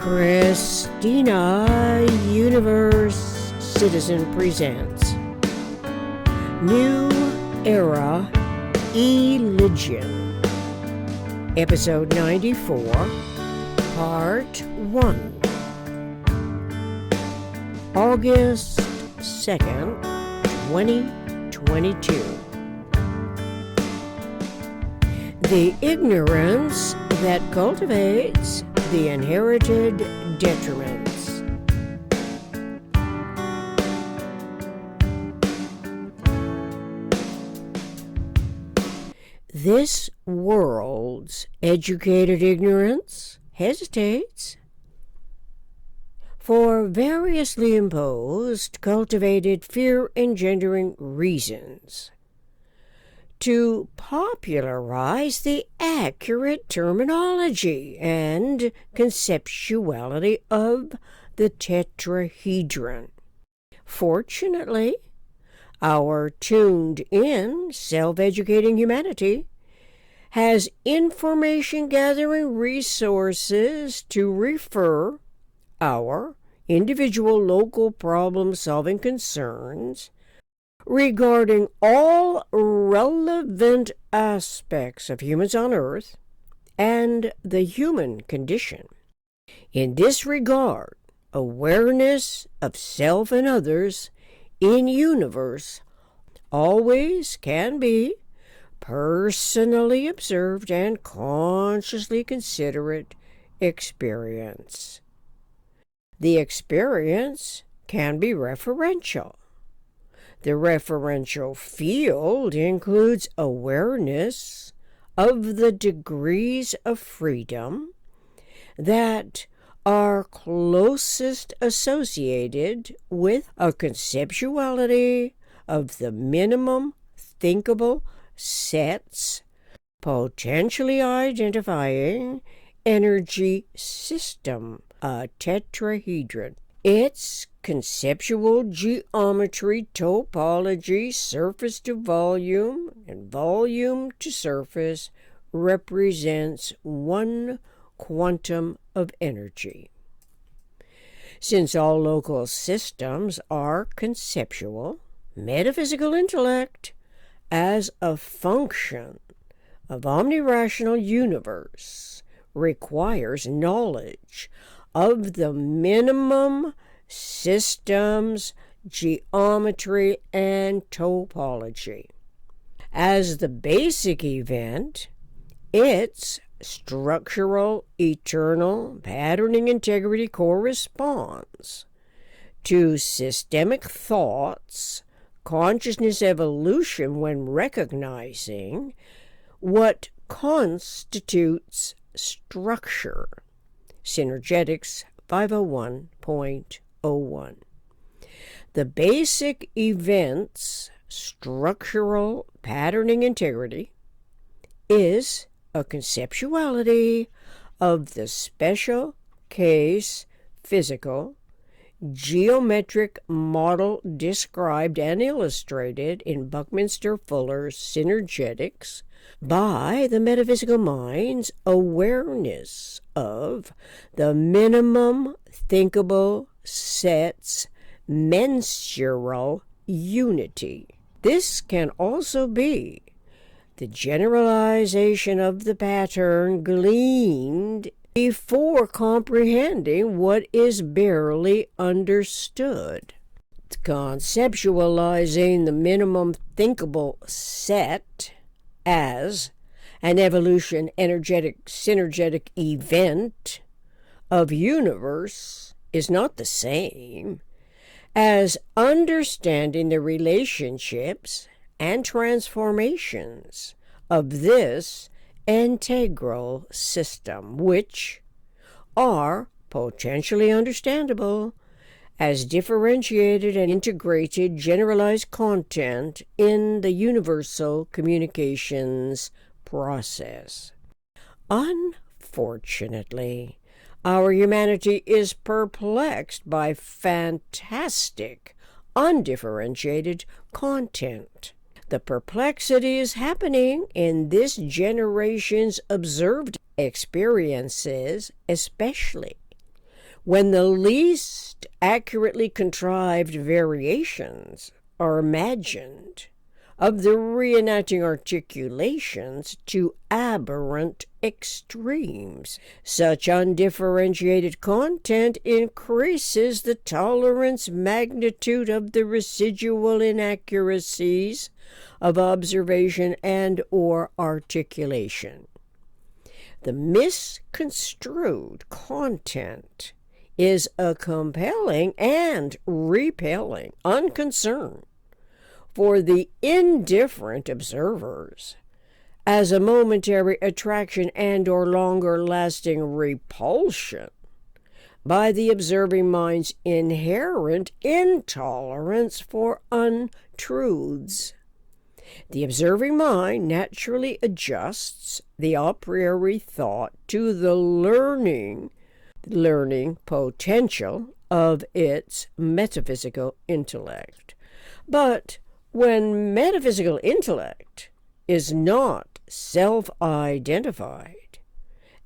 Christina Universe Citizen presents New Era Eligion, Episode 94, Part 1, August 2nd, 2022. The ignorance that cultivates the inherited detriments. This world's educated ignorance hesitates for variously imposed, cultivated, fear-engendering reasons to popularize the accurate terminology and conceptuality of the tetrahedron. Fortunately, our tuned-in, self-educating humanity has information-gathering resources to refer our individual local problem-solving concerns regarding all relevant aspects of humans on Earth and the human condition. In this regard, awareness of self and others in universe always can be personally observed and consciously considerate experience. The experience can be referential. The referential field includes awareness of the degrees of freedom that are closest associated with a conceptuality of the minimum thinkable sets potentially identifying energy system, a tetrahedron. Its conceptual geometry-topology-surface-to-volume and volume-to-surface represents one quantum of energy. Since all local systems are conceptual, metaphysical intellect, as a function of omnirational universe, requires knowledge of the minimum systems, geometry, and topology. As the basic event, its structural, eternal, patterning integrity corresponds to systemic thoughts, consciousness evolution when recognizing what constitutes structure. Synergetics 501.01. The basic event's structural patterning integrity is a conceptuality of the special case physical geometric model described and illustrated in Buckminster Fuller's Synergetics by the metaphysical mind's awareness of the minimum thinkable sets mensural unity. This can also be the generalization of the pattern gleaned before comprehending what is barely understood. Conceptualizing the minimum thinkable set as an evolution energetic synergetic event of universe is not the same as understanding the relationships and transformations of this integral system, which are potentially understandable as differentiated and integrated generalized content in the universal communications process. Unfortunately, our humanity is perplexed by fantastic, undifferentiated content. The perplexity is happening in this generation's observed experiences, especially when the least accurately contrived variations are imagined of the reenacting articulations to aberrant extremes. Such undifferentiated content increases the tolerance magnitude of the residual inaccuracies of observation and or articulation. The misconstrued content is a compelling and repelling unconcern for the indifferent observers, as a momentary attraction and or longer-lasting repulsion by the observing mind's inherent intolerance for untruths. The observing mind naturally adjusts the a priori thought to the learning potential of its metaphysical intellect. But when metaphysical intellect is not self-identified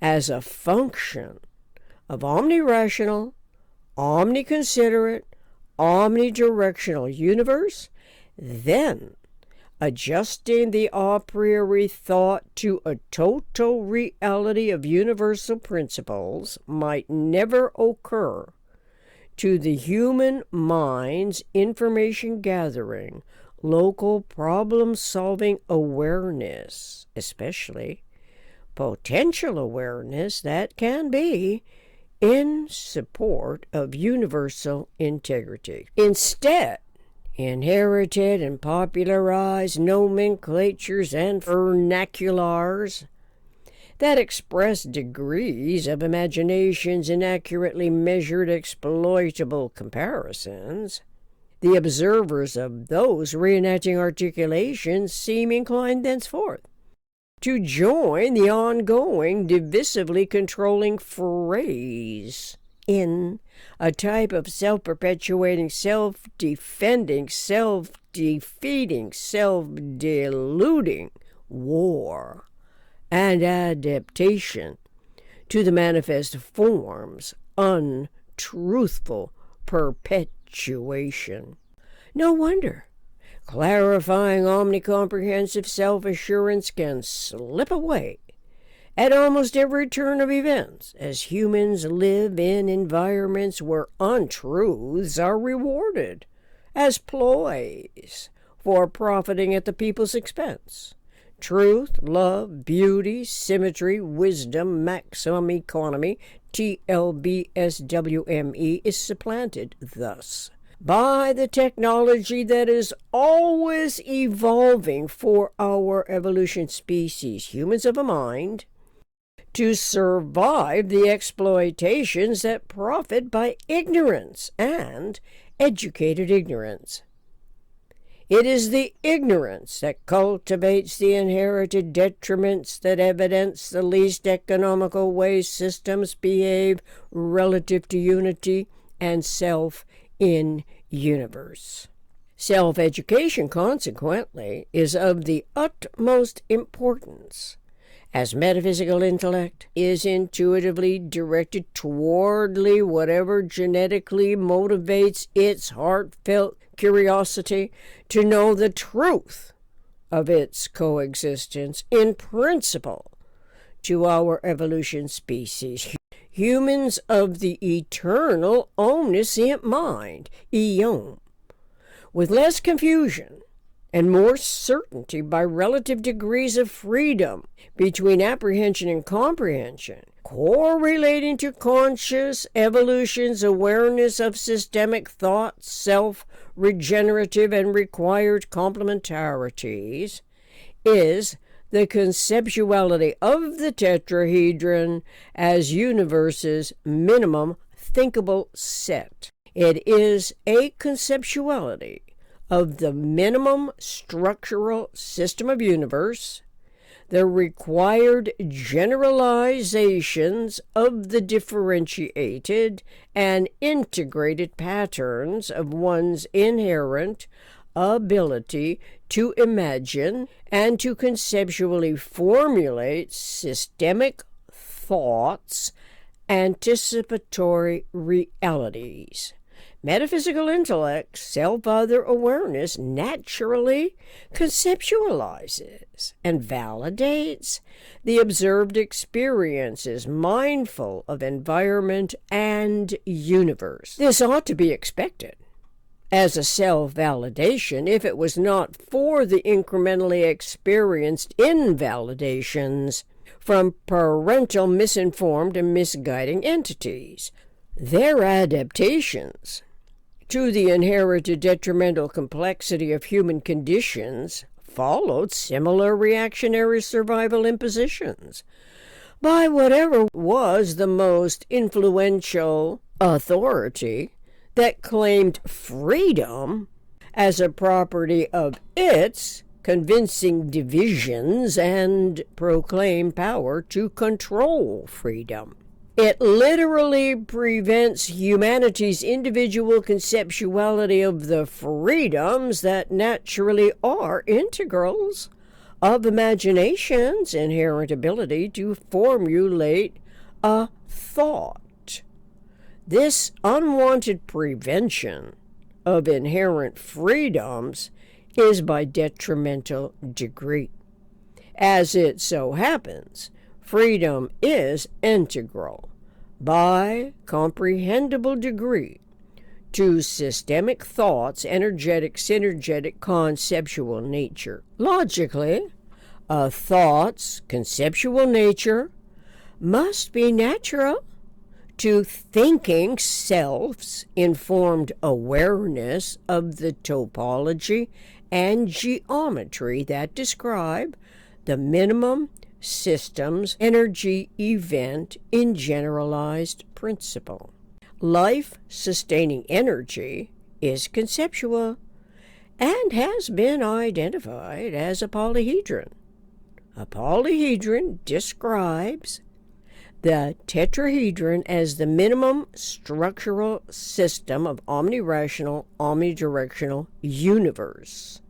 as a function of omnirational, omniconsiderate, omnidirectional universe, then adjusting the a priori thought to a total reality of universal principles might never occur to the human mind's information-gathering, local problem-solving awareness, especially potential awareness that can be in support of universal integrity. Instead, inherited and popularized nomenclatures and vernaculars that express degrees of imagination's inaccurately measured exploitable comparisons, the observers of those reenacting articulations seem inclined thenceforth to join the ongoing divisively controlling phrase in a type of self-perpetuating, self-defending, self-defeating, self-deluding war and adaptation to the manifest form's untruthful perpetuation. No wonder clarifying omnicomprehensive self-assurance can slip away at almost every turn of events, as humans live in environments where untruths are rewarded as ploys for profiting at the people's expense. Truth, love, beauty, symmetry, wisdom, maximum economy, TLBSWME is supplanted thus by the technology that is always evolving for our evolution species, humans of a mind, to survive the exploitations that profit by ignorance and educated ignorance. It is the ignorance that cultivates the inherited detriments that evidence the least economical way systems behave relative to unity and self in universe. Self-education, consequently, is of the utmost importance, as metaphysical intellect is intuitively directed towardly whatever genetically motivates its heartfelt curiosity to know the truth of its coexistence in principle to our evolution species. Humans of the eternal omniscient mind, eon, with less confusion and more certainty by relative degrees of freedom between apprehension and comprehension, correlating to conscious evolution's awareness of systemic thought, self-regenerative and required complementarities, is the conceptuality of the tetrahedron as universe's minimum thinkable set. It is a conceptuality of the minimum structural system of universe, the required generalizations of the differentiated and integrated patterns of one's inherent ability to imagine and to conceptually formulate systemic thoughts anticipatory realities. Metaphysical intellect, self-other awareness, naturally conceptualizes and validates the observed experiences, mindful of environment and universe. This ought to be expected as a self-validation if it was not for the incrementally experienced invalidations from parental misinformed and misguiding entities. Their adaptations to the inherited detrimental complexity of human conditions followed similar reactionary survival impositions by whatever was the most influential authority that claimed freedom as a property of its convincing divisions and proclaimed power to control freedom. It literally prevents humanity's individual conceptuality of the freedoms that naturally are integrals of imagination's inherent ability to formulate a thought. This unwanted prevention of inherent freedoms is by detrimental degree. As it so happens, freedom is integral by comprehensible degree to systemic thought's energetic, synergetic, conceptual nature. Logically, a thought's conceptual nature must be natural to thinking self's informed awareness of the topology and geometry that describe the minimum systems energy event in generalized principle. Life-sustaining energy is conceptual and has been identified as a polyhedron. A polyhedron describes the tetrahedron as the minimum structural system of omnirational, omnidirectional universe.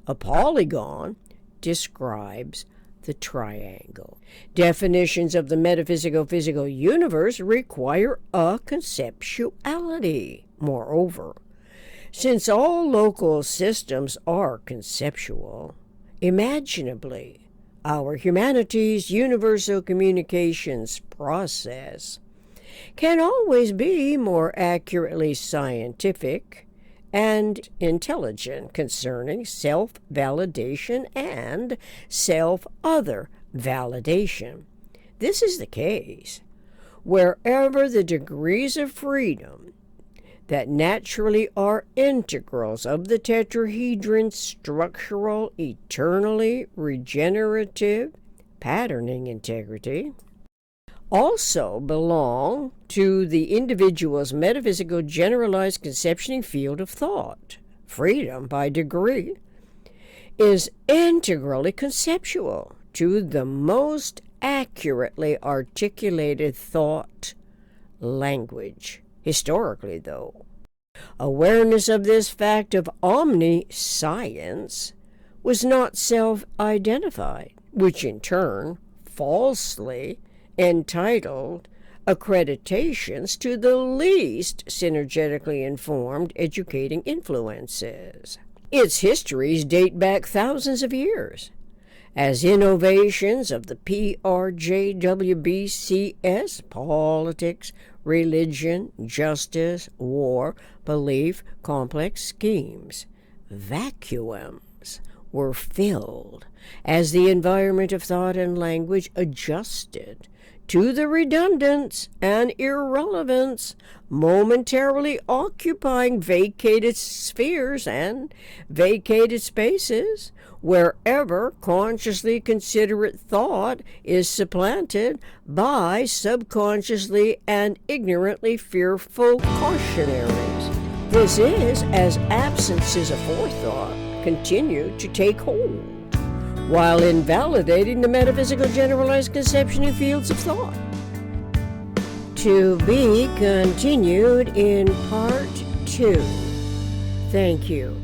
A polygon describes the triangle. Definitions of the metaphysical-physical universe require a conceptuality. Moreover, since all local systems are conceptual, imaginably, our humanity's universal communications process can always be more accurately scientific and intelligent concerning self-validation and self-other validation. This is the case wherever the degrees of freedom that naturally are integrals of the tetrahedron's structural, eternally regenerative patterning integrity also belong to the individual's metaphysical generalized conceptioning field of thought. Freedom, by degree, is integrally conceptual to the most accurately articulated thought language. Historically, though, awareness of this fact of omniscience was not self-identified, which in turn falsely entitled accreditations to the least synergetically informed educating influences. Its histories date back thousands of years, as innovations of the PRJWBCS, politics, religion, justice, war, belief, complex schemes, vacuums were filled as the environment of thought and language adjusted to the redundance and irrelevance momentarily occupying vacated spheres and vacated spaces wherever consciously considerate thought is supplanted by subconsciously and ignorantly fearful cautionaries. This is as absences of forethought continue to take hold, while invalidating the metaphysical generalized conception in fields of thought. To be continued in Part 2. Thank you.